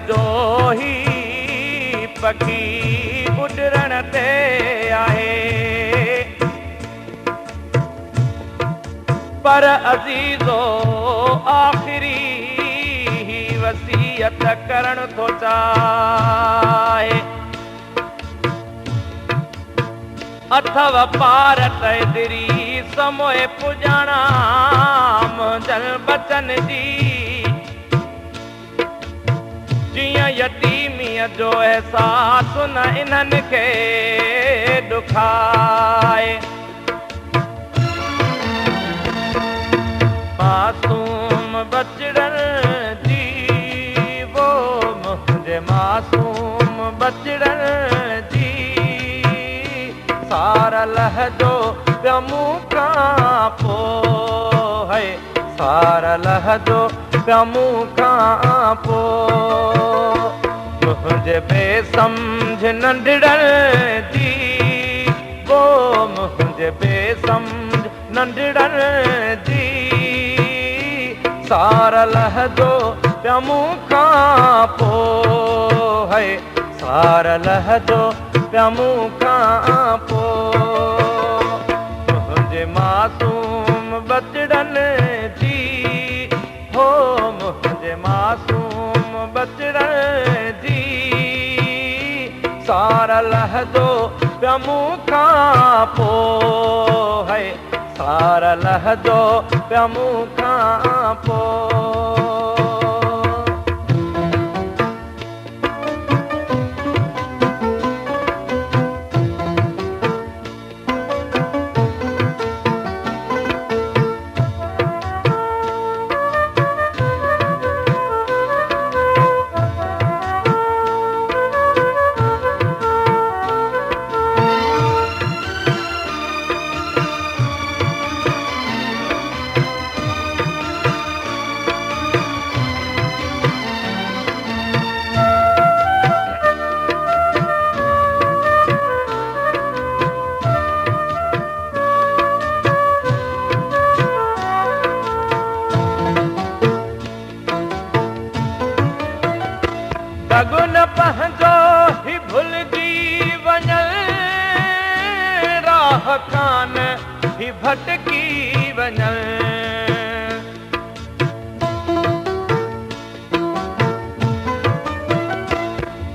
जो ही पखी उॾरण ते आहे पर अज़ीज़ो आख़िरी वसीयत करण थो चाहे अथव पार तैदिरी समोए पुॼाणा मुंहिंजल बचन जी जीअं यतीमीअ जो अहसासु न इन्हनि खे ॾुखाए मासूम बचड़न जी वो मुंहिंजे मासूम बचड़न जी सारा लहजो प्यमू खां पोइ है सारा लहजो प्यमू खां पोइ मुंहिंजे बेसमझ नंढड़न जी वो मुंहिंजे बेसमझ नंढड़न जी सारा लहजो प्यमू खां पोइ है सारा लहजो प्यमू खां पोइ मुंहिंजे मासूम बचड़न जी हो मुंहिंजे मासूम बचड़न जी सारा लहजो प्यमू खां पोइ है सारा लहजो प्यमू खां पोइ सगुन पंहिंजो ही भुलिजी वञल राह कान ही भटकी वञल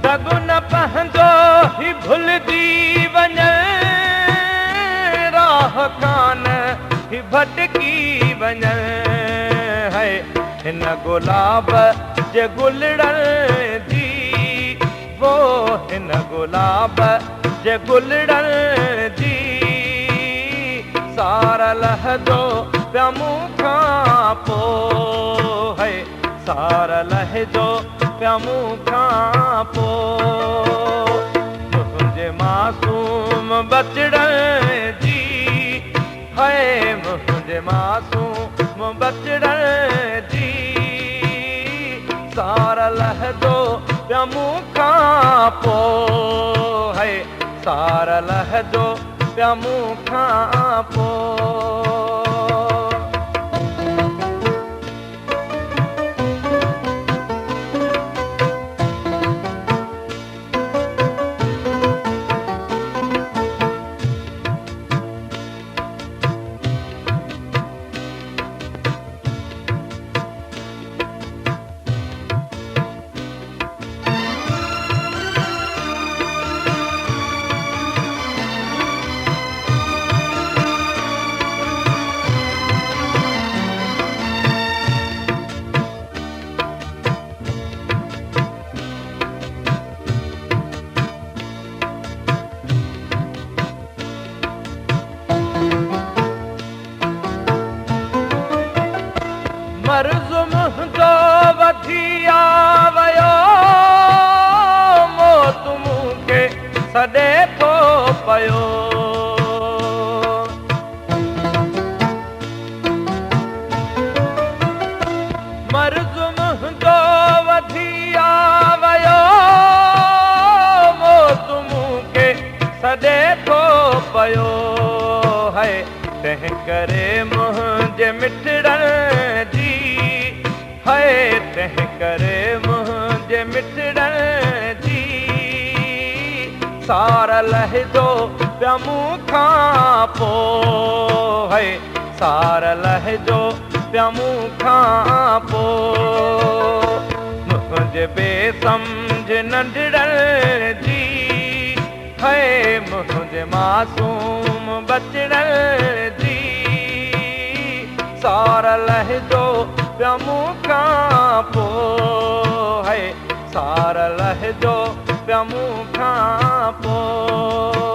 सगुन पंहिंजो ही भुलिजी वञल राह कान ही भटकी वञल है हिन गुलाब जे गुलड़न जी वो हिन गुलाब जे गुलड़न जी सारा लहजो प्यमू खां पोइ है सारा लहजो प्यमू खां पोइ मुंहिंजे मासूम बचड़न जी है मुंहिंजे मासूम बचड़न जी सारा लहजो प्यमू खां पोइ है सारा लहजो प्यमू खां पोइ मर्ज़ मुंहिंजो वधी आयो मौत मूंखे सॾे थो पियो मर्ज़ मुंहिंजो वधी आयो मौत मूंखे सॾे थो पियो है तंहिं करे मुंहिंजे मिठड़न जी है तंहिं करे मुंहिंजे मिठड़न सार लहजो पिया मूं खां पोइ है सार लहजो पिया मूं खां पोइ मुंहिंजे बेसम्झ नंढड़नि जी है मुंहिंजे मासूम बचड़नि जी सार लहजो पिया मूं खां पोइ है सार लहजो पिया मूं खां पोइ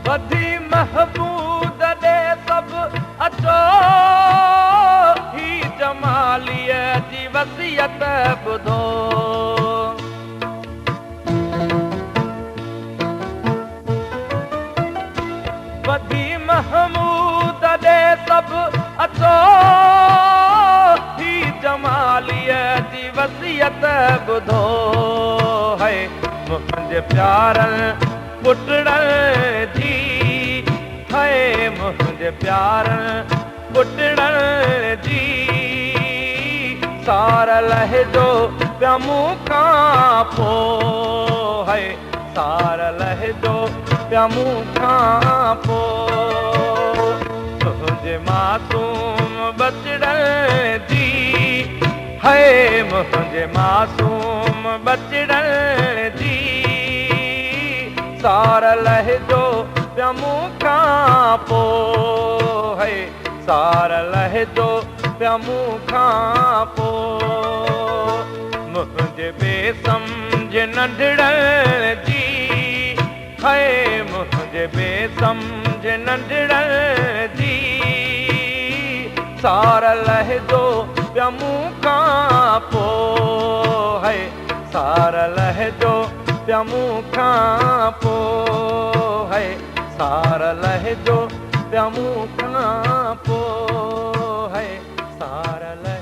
बधी महबूद दे सब अचो ही जमालीअ जी वसियत ॿुधो बधी महमूद दे सब अचो ही जमालीअ जी वसियत ॿुधो है मुंहिंजे प्यारनि पुटड़नि जी है मुंहिंजे प्यारनि पुटड़नि जी सार लहजो पिया मूं खां पोइ है सार लहजो पिया मूं खां पोइ मुंहिंजे मासूम बचड़नि जी है मुंहिंजे मासूम बचड़नि जी सार लहजो पिया मूं खां पोइ है सार लहजो पिया मूं खां पोइ मुंहिंजे बेसम्झ नंढड़नि जी है मुंहिंजे बेसम्झ नंढड़नि जी सार लहजो पिया मूं खां पोइ है सार लहजो पिया मूं खां पोइ है सार लहजो पिया मूं खां पोइ है सार लहजो